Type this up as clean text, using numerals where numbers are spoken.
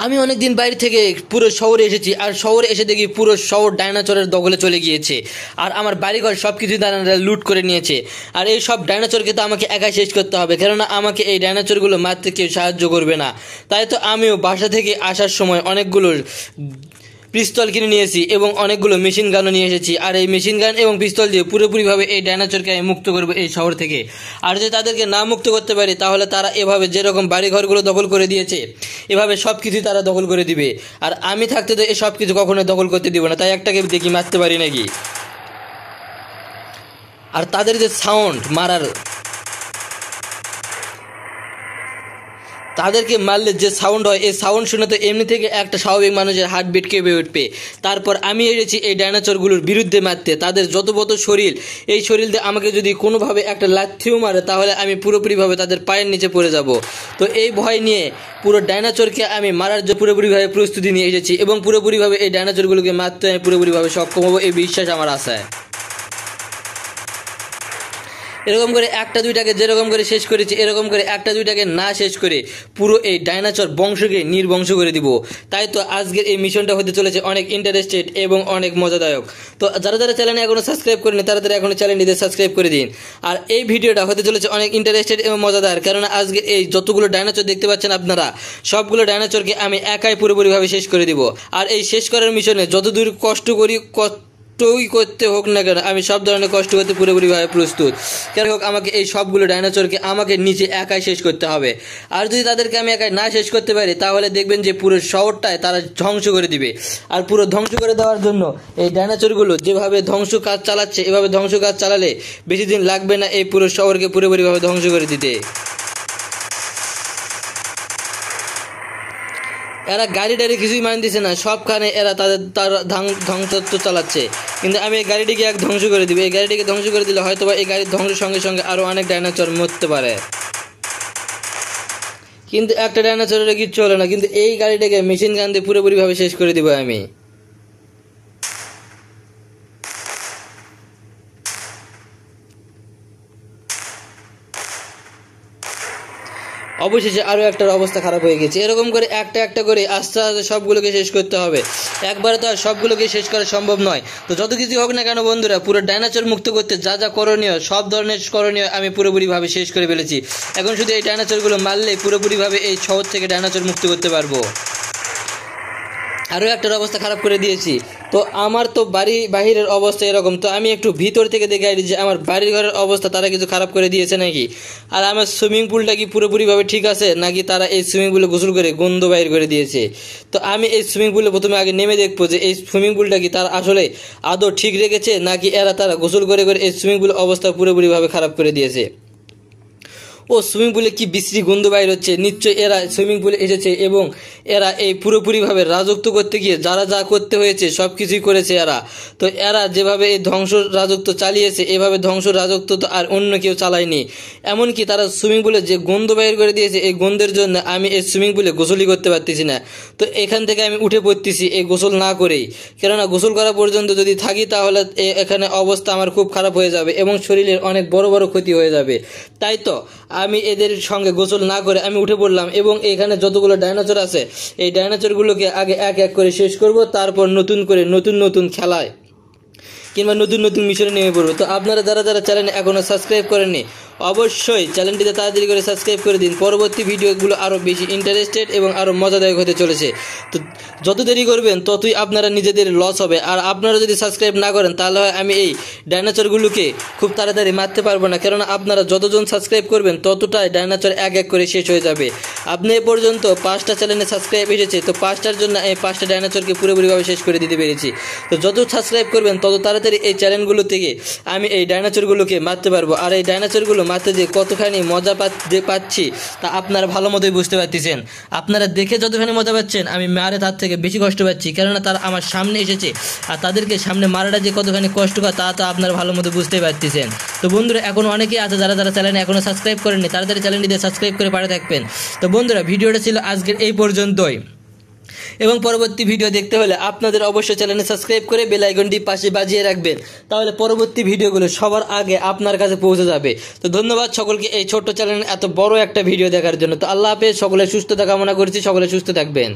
আমি অনেকদিন বাইরে থেকে পুরো শহরে এসেছি, আর শহরে এসে দেখি পুরো শহর ডাইনোসরের দখলে চলে গিয়েছে, আর আমার বাড়িঘর সব কিছু তারা লুট করে নিয়েছে। আর এই সব ডাইনোসরকে তো আমাকে একাই শেষ করতে হবে, কেননা আমাকে এই ডাইনোসরগুলো মারতে কেউ সাহায্য করবে না। তাই তো আমিও বাসা থেকে আসার সময় অনেকগুলো পিস্তল কিনে নিয়েছি এবং অনেকগুলো মেশিন গানও নিয়ে এসেছি। আর এই মেশিন গান এবং পিস্তল দিয়ে পুরোপুরিভাবে এই ডাইনোসরকে আমি মুক্ত করবো এই শহর থেকে। আর যদি তাদেরকে না মুক্ত করতে পারি তাহলে তারা এভাবে যেরকম বাড়িঘরগুলো দখল করে দিয়েছে এভাবে সব কিছুই তারা দখল করে দিবে, আর আমি থাকতে তো এই সব কিছু কখনোই দখল করতে দিব না। তাই একটাকে দেখি মারতে পারি নাকি। আর তাদের যে সাউন্ড মারার, তাদেরকে মারলে যে সাউন্ড হয় এই সাউন্ড শুনে তো এমনি থেকে একটা স্বাভাবিক মানুষের হার্টবিট কেঁপে উঠবে। তারপর আমি এসেছি এই ডাইনোসরগুলোর বিরুদ্ধে মারতে। তাদের যত বড় শরীর, এই শরীর দিয়ে আমাকে যদি কোনোভাবে একটা লাথিও মারে তাহলে আমি পুরোপুরিভাবে তাদের পায়ের নিচে পড়ে যাব। তো এই ভয় নিয়ে পুরো ডাইনোসরকে আমি মারার জন্য পুরোপুরিভাবে প্রস্তুতি নিয়ে এসেছি এবং পুরোপুরিভাবে এই ডাইনোসরগুলোকে মারতে আমি পুরোপুরিভাবে সক্ষম হবো, এই বিশ্বাস আমার আছে। এরকম করে একটা দুইটাকে যেরকম করে শেষ করেছি, এরকম করে একটা দুইটাকে না শেষ করে পুরো এই ডাইনোসর বংশকে নির্বংশ করে দিব। তাই তো আজকের এই মিশনটা হতে চলেছে অনেক ইন্টারেস্টেড এবং অনেক মজাদায়ক। তো যারা যারা চ্যানেলে এখনো সাবস্ক্রাইব করেনি তারা এখনো চ্যানেলটিতে সাবস্ক্রাইব করে দিন। আর এই ভিডিওটা হতে চলেছে অনেক ইন্টারেস্টেড এবং মজাদার, কারণ আজকে এই যতগুলো ডাইনোসর দেখতে পাচ্ছেন আপনারা, সবগুলো ডাইনোসরকে আমি একাই পুরোপুরিভাবে শেষ করে দিব। আর এই শেষ করার মিশনে যতদূর কষ্ট করি করতে হোক না কেন, আমি সব ধরনের কষ্ট করতে পুরোপুরিভাবে প্রস্তুত। কেন হোক আমাকে এই সবগুলো ডাইনোসরকে আমাকে নিচে একাই শেষ করতে হবে। আর যদি তাদেরকে আমি একাই না শেষ করতে পারি তাহলে দেখবেন যে পুরো শহরটায় তারা ধ্বংস করে দিবে। আর পুরো ধ্বংস করে দেওয়ার জন্য এই ডাইনোসরগুলো যেভাবে ধ্বংস কাজ চালাচ্ছে, এভাবে ধ্বংস কাজ চালালে বেশি দিন লাগবে না এই পুরো শহরকে পুরোপুরিভাবে ধ্বংস করে দিতে। এরা গাড়ি টাড়ি কিছুই মান দিছে না, সবখানে এরা তার ধ্বংস চালাচ্ছে। কিন্তু আমি এই গাড়িটিকে এক ধ্বংস করে দিব। এই গাড়িটিকে ধ্বংস করে দিলে হয়তো বা এই গাড়ির ধ্বংসের সঙ্গে সঙ্গে আরও অনেক ডাইনোসর মরতে পারে, কিন্তু একটা ডাইনোসরের কিচ্ছু হলো না। কিন্তু এই গাড়িটাকে মেশিন গান দিয়ে পুরোপুরিভাবে শেষ করে দিব আমি। অবশেষে আরও একটার অবস্থা খারাপ হয়ে গেছে। এরকম করে একটা একটা করে আস্তে আস্তে সবগুলোকে শেষ করতে হবে, একবারে তো আর সবগুলোকে শেষ করা সম্ভব নয়। তো যত কিছু হোক না কেন বন্ধুরা, পুরো ডাইনোসর মুক্ত করতে যা যা করণীয়, সব ধরনের করণীয় আমি পুরোপুরিভাবে শেষ করে ফেলেছি। এখন শুধু এই ডাইনোসরগুলো মারলে পুরোপুরিভাবে এই শহর থেকে ডাইনোসর মুক্ত করতে পারবো। আরও একটার অবস্থা খারাপ করে দিয়েছি। তো আমার তো বাহিরের অবস্থা এরকম, তো আমি একটু ভিতর থেকে দেখে আসি যে আমার বাড়ির ঘরের অবস্থা তারা কিছু খারাপ করে দিয়েছে নাকি। আর আমার সুইমিং পুলটা কি পুরোপুরিভাবে ঠিক আছে নাকি তারা এই সুইমিং পুলে গোসল করে গন্ধ বাইর করে দিয়েছে। তো আমি এই সুইমিং পুলে প্রথমে আগে নেমে দেখবো যে এই সুইমিং পুলটা কি তারা আসলে আদৌ ঠিক রেখেছে নাকি তারা গোসল করে করে এই সুইমিং পুলের অবস্থা পুরোপুরিভাবে খারাপ করে দিয়েছে। ও সুইমিং পুলে কি বিশ্রী গন্ধ বাইর হচ্ছে, নিশ্চয়ই এরা সুইমিং পুলে এসেছে এবং এরা এই পুরোপুরিভাবে রাজত্ব করতে গিয়ে যারা যা করতে হয়েছে সব কিছুই করেছে এরা। তো এরা যেভাবে এই ধ্বংস রাজত্ব চালিয়েছে এভাবে ধ্বংস রাজত্ব তো আর অন্য কেউ চালায়নি। এমনকি তারা সুইমিং পুলে যে গন্ধ বাইর করে দিয়েছে এই গন্ধের জন্য আমি এই সুইমিং পুলে গোসলই করতে পারতেছি না। তো এখান থেকে আমি উঠে পড়তেছি এই গোসল না করেই, কেননা গোসল করা পর্যন্ত যদি থাকি তাহলে এখানে অবস্থা আমার খুব খারাপ হয়ে যাবে এবং শরীরের অনেক বড় বড় ক্ষতি হয়ে যাবে। তাই তো আমি এদের সঙ্গে গোসল না করে আমি উঠে পড়লাম এবং এখানে যতগুলো ডাইনোসর আছে এই ডাইনোসরগুলোকে আগে এক এক করে শেষ করব, তারপর নতুন করে নতুন খেলায় কিংবা নতুন মিশনে নেমে পড়বো। তো আপনারা যারা যারা চ্যানেল এখনও সাবস্ক্রাইব করেননি অবশ্যই চ্যানেলটিতে তাড়াতাড়ি করে সাবস্ক্রাইব করে দিন। পরবর্তী ভিডিওগুলো আরও বেশি ইন্টারেস্টেড এবং আরও মজাদায়ক হতে চলেছে। তো যত দেরি করবেন ততই আপনারা নিজেদের লস হবে। আর আপনারা যদি সাবস্ক্রাইব না করেন তাহলে আমি এই ডাইনোসরগুলোকে খুব তাড়াতাড়ি মারতে পারবো না, কেননা আপনারা যতজন সাবস্ক্রাইব করবেন ততটাই ডাইনোসর এক এক করে শেষ হয়ে যাবে। আপনি এ পর্যন্ত 5টা চ্যানেলে সাবস্ক্রাইব এসেছে, তো 5টার জন্য এই 5টা ডাইনোসরকে পুরোপুরিভাবে শেষ করে দিতে পেরেছি। তো যত সাবস্ক্রাইব করবেন তত তাড়াতাড়ি এই চ্যানেলগুলো থেকে আমি এই ডাইনোসরগুলোকে মারতে পারবো। আর এই ডাইনোসরগুলো মারতে যে কতখানি মজা পাচ্ছি তা আপনারা ভালো মতোই বুঝতে পারতেছেন। আপনারা দেখে যতখানি মজা পাচ্ছেন আমি মারে তার থেকে বেশি কষ্ট পাচ্ছি, কেননা তারা আমার সামনে এসেছে আর তাদেরকে সামনে মারাটা যে কতখানি কষ্টকর তা তো আপনারা ভালো মতো বুঝতেই পারতেছেন। তো বন্ধুরা এখনও অনেকেই আছে যারা যারা চ্যানেলে এখনও সাবস্ক্রাইব করেননি তাড়াতাড়ি চ্যানেলটিতে সাবস্ক্রাইব করে পাঠিয়ে থাকবেন। তো বন্ধুরা ভিডিওটা ছিল আজকের এই পর্যন্তই, এবং পরবর্তী ভিডিও দেখতে হলে আপনাদের অবশ্যই চ্যানেলে সাবস্ক্রাইব করে বেল আইকনটি পাশে বাজিয়ে রাখবেন, তাহলে পরবর্তী ভিডিওগুলো সবার আগে আপনার কাছে পৌঁছে যাবে। তো ধন্যবাদ সকলকে এই ছোট্ট চ্যানেলে এত বড় একটা ভিডিও দেখার জন্য। তো আল্লাহ হাফেজ, সকলের সুস্থতা কামনা করছি, সকলে সুস্থ থাকবেন।